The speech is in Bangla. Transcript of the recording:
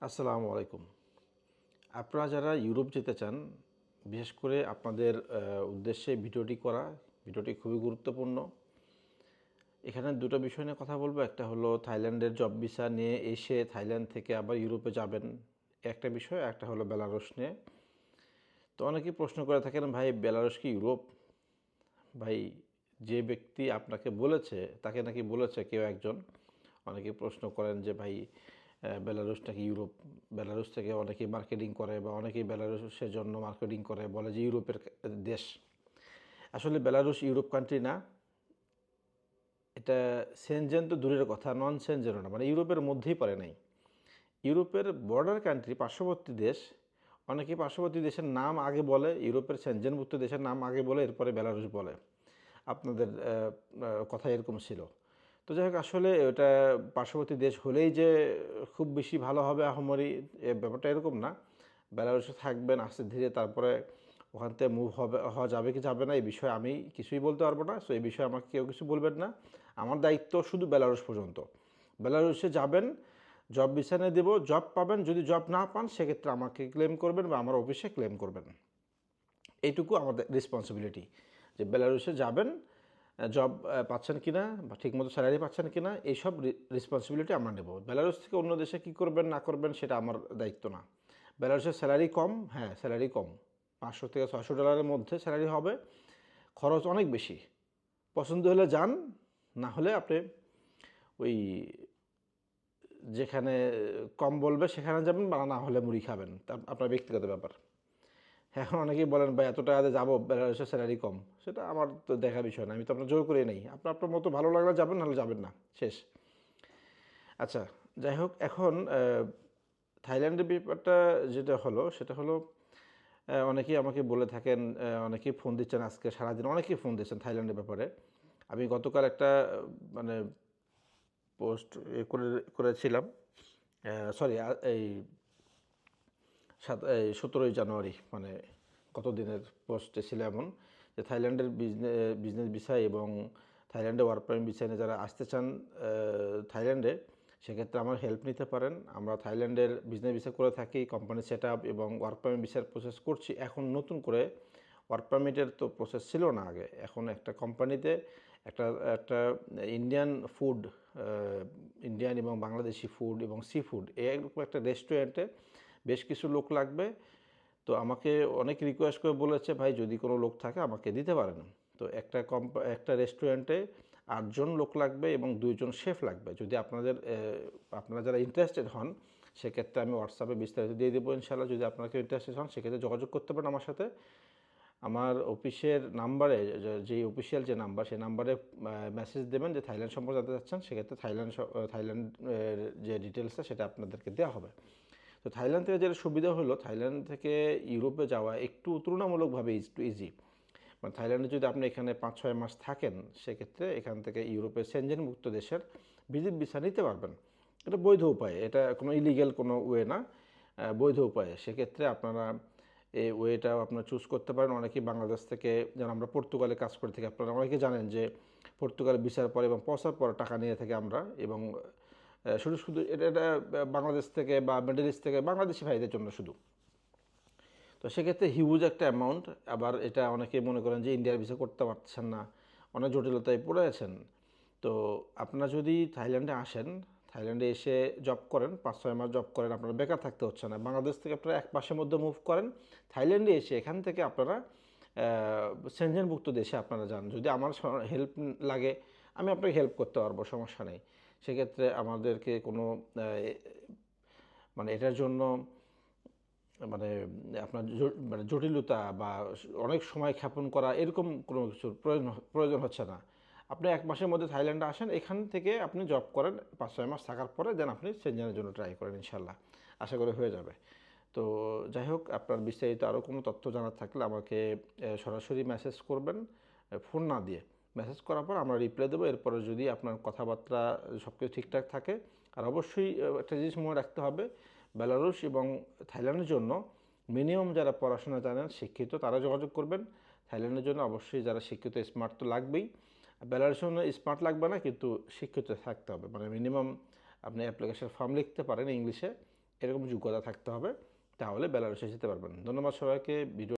আসসালামু আলাইকুম। আপনারা যারা ইউরোপ যেতে চান, বিশেষ করে আপনাদের উদ্দেশ্যে ভিডিওটি খুবই গুরুত্বপূর্ণ। এখানে দুটো বিষয় নিয়ে কথা বলবো। একটা হলো থাইল্যান্ডের জব ভিসা নিয়ে এসে থাইল্যান্ড থেকে আবার ইউরোপে যাবেন, একটা বিষয়। একটা হলো বেলারুশ নিয়ে। তো অনেকেই প্রশ্ন করে থাকেন, ভাই বেলারুশ কি ইউরোপ? ভাই, যে ব্যক্তি আপনাকে বলেছে তাকে নাকি বলেছে কেউ একজন। অনেকে প্রশ্ন করেন যে ভাই বেলারুস নাকি ইউরোপ, বেলারুস থেকে অনেকেই মার্কেটিং করে বা অনেকেই বেলারুসের জন্য মার্কেটিং করে, বলে যে ইউরোপের দেশ। আসলে বেলারুস ইউরোপ কান্ট্রি না, এটা সেনজেন তো দূরের কথা, নন সেনজেনও না, মানে ইউরোপের মধ্যেই পড়ে নাই। ইউরোপের বর্ডার কান্ট্রি, পার্শ্ববর্তী দেশ। অনেকে পার্শ্ববর্তী দেশের নাম আগে বলে, ইউরোপের সেনজেনভুক্ত দেশের নাম আগে বলে, এরপরে বেলারুস বলে। আপনাদের কথা এরকম ছিল। তো যাই হোক, আসলে ওটা পার্শ্ববর্তী দেশ হলেই যে খুব বেশি ভালো হবে আহামরি, ব্যাপারটা এরকম না। বেলারুসে থাকবেন আস্তে ধীরে, তারপরে ওখান থেকে মুভ হওয়া যাবে কি যাবে না এই বিষয়ে আমি কিছুই বলতে পারবো না। সো এই বিষয়ে আমাকে কেউ কিছু বলবেন না। আমার দায়িত্ব শুধু বেলারুস পর্যন্ত। বেলারুসে যাবেন, জব বিছানে দেবো, জব পাবেন। যদি জব না পান সেক্ষেত্রে আমাকে ক্লেম করবেন বা আমার অফিসে ক্লেম করবেন। এইটুকু আমাদের রেসপন্সিবিলিটি, যে বেলারুসে যাবেন, জব পাচ্ছেন কিনা বা ঠিকমতো স্যালারি পাচ্ছেন কিনা, এইসব রেসপন্সিবিলিটি আমরা নেব। বেলারুস থেকে অন্য দেশে কী করবেন না করবেন সেটা আমার দায়িত্ব না। বেলারুসের স্যালারি কম, হ্যাঁ স্যালারি কম, $500 থেকে $600 মধ্যে স্যালারি হবে। খরচ অনেক বেশি। পছন্দ হলে যান, না হলে আপনি ওই যেখানে কম বলবে সেখানে যাবেন, বা না হলে মুড়ি খাবেন, তা আপনার ব্যক্তিগত ব্যাপার। এখন অনেকেই বলেন, ভাই এত টাকাতে যাবো, বেলারুসের স্যালারি কম। সেটা আমার তো দেখার বিষয় না, আমি তো আপনার জোর করে নেই। আপনার আপনার মতো ভালো লাগলে যাবেন, নাহলে যাবেন না, শেষ। আচ্ছা, যাই হোক, এখন থাইল্যান্ডের ব্যাপারটা যেটা হলো সেটা হলো, অনেকেই আমাকে বলে থাকেন, অনেকেই ফোন দিচ্ছেন, আজকে সারাদিন অনেকেই ফোন দিচ্ছেন থাইল্যান্ডের ব্যাপারে। আমি গতকাল একটা মানে পোস্ট করেছিলাম, সরি, এই 17ই জানুয়ারি, মানে গত দিনের পোস্টে ছিল এমন, যে থাইল্যান্ডের বিজনেস ভিসা এবং থাইল্যান্ডে ওয়ার্ক পারমিট ভিসা নিয়ে যারা আসতে চান থাইল্যান্ডে, সেক্ষেত্রে আমার হেল্প নিতে পারেন। আমরা থাইল্যান্ডের বিজনেস ভিসা করে থাকি, কোম্পানি সেট আপ এবং ওয়ার্ক পারমিট ভিসার প্রসেস করছি। এখন নতুন করে ওয়ার্ক পারমিটের তো প্রসেস ছিল না আগে। এখন একটা কোম্পানিতে একটা একটা ইন্ডিয়ান ফুড, ইন্ডিয়ান এবং বাংলাদেশি ফুড এবং সি ফুড, এরকম একটা রেস্টুরেন্টে বেশ কিছু লোক লাগবে। তো আমাকে অনেক রিকোয়েস্ট করে বলেছে, ভাই যদি কোনো লোক থাকে আমাকে দিতে পারেন। তো একটা রেস্টুরেন্টে 8জন লোক লাগবে এবং 2জন শেফ লাগবে। যদি আপনারা যারা ইন্টারেস্টেড হন, সেক্ষেত্রে আমি হোয়াটসঅ্যাপে বিস্তারিত দিয়ে দেবো ইনশাআল্লাহ। যদি আপনারা কেউ ইন্টারেস্টেড হন, সেক্ষেত্রে যোগাযোগ করতে পারেন আমার সাথে। আমার অফিসের নাম্বারে, যেই অফিসিয়াল যে নাম্বার, সেই নাম্বারে মেসেজ দেবেন যে থাইল্যান্ড সম্পর্কে জানতে চাচ্ছেন। সেক্ষেত্রে থাইল্যান্ডের যে ডিটেলসটা সেটা আপনাদেরকে দেওয়া হবে। তো থাইল্যান্ড থেকে যেটা সুবিধা হলো, থাইল্যান্ড থেকে ইউরোপে যাওয়া একটু তুলনামূলকভাবে একটু ইজি। মানে থাইল্যান্ডে যদি আপনি এখানে 5-6 মাস থাকেন, সেক্ষেত্রে এখান থেকে ইউরোপের সেনজেনভুক্ত দেশের ভিজিট ভিসা নিতে পারবেন। এটা বৈধ উপায়, এটা কোনো ইলিগেল কোনো ওয়ে না, বৈধ উপায়ে। সেক্ষেত্রে আপনারা এই ওয়েটাও আপনারা চুজ করতে পারেন। অনেকেই বাংলাদেশ থেকে, যেন আমরা পর্তুগালে কাজ করে থাকি, আপনারা অনেকে জানেন যে পর্তুগালে ভিসার পরে এবং পৌঁছার পরে টাকা নিয়ে থাকি আমরা। এবং শুধু শুধু এটা বাংলাদেশ থেকে বা মিডল ইস্ট থেকে বাংলাদেশি ভাইদের জন্য শুধু। তো সেক্ষেত্রে হিউজ একটা অ্যামাউন্ট। আবার এটা অনেকে মনে করেন যে ইন্ডিয়ার ভিসা করতে পারছেন না, অনেক জটিলতায় পড়ে আছেন। তো আপনারা যদি থাইল্যান্ডে আসেন, থাইল্যান্ডে এসে জব করেন, 5-6 মাস জব করেন, আপনারা বেকার থাকতে হচ্ছে না। বাংলাদেশ থেকে আপনারা 1 মাসের মধ্যে মুভ করেন থাইল্যান্ডে এসে, এখান থেকে আপনারা সেনজেনভুক্ত দেশে আপনারা যান। যদি আমার হেল্প লাগে, আমি আপনাকে হেল্প করতে পারবো, সমস্যা নেই। সেক্ষেত্রে আমাদেরকে কোনো মানে এটার জন্য মানে আপনার মানে জটিলতা বা অনেক সময় ক্ষেপণ করা, এরকম কোনো কিছুর প্রয়োজন হচ্ছে না। আপনি 1 মাসের মধ্যে থাইল্যান্ডে আসেন, এখান থেকে আপনি জব করেন, 5-6 মাস থাকার পরে দেন আপনি সেনজেনের জন্য ট্রাই করেন, ইনশাল্লাহ আশা করি হয়ে যাবে। তো যাই হোক, আপনার বিস্তারিত আরও কোনো তথ্য জানার থাকলে আমাকে সরাসরি মেসেজ করবেন, ফোন না দিয়ে। মেসেজ করার পর আমরা রিপ্লাই দেবো। এরপরে যদি আপনার কথাবার্তা সব কিছু ঠিকঠাক থাকে, আর অবশ্যই একটা জিনিস মনে রাখতে হবে, বেলারুশ এবং থাইল্যান্ডের জন্য মিনিমাম যারা পড়াশোনা জানেন, শিক্ষিত, তারা যোগাযোগ করবেন। থাইল্যান্ডের জন্য অবশ্যই যারা শিক্ষিত, স্মার্ট তো লাগবেই। বেলারুশের জন্য স্মার্ট লাগবে না, কিন্তু শিক্ষিত থাকতে হবে। মানে মিনিমাম আপনি অ্যাপ্লিকেশন ফর্ম লিখতে পারেন ইংলিশে, এরকম যোগ্যতা থাকতে হবে, তাহলে বেলারুশে যেতে পারবেন। ধন্যবাদ সবাইকে। ভিডিও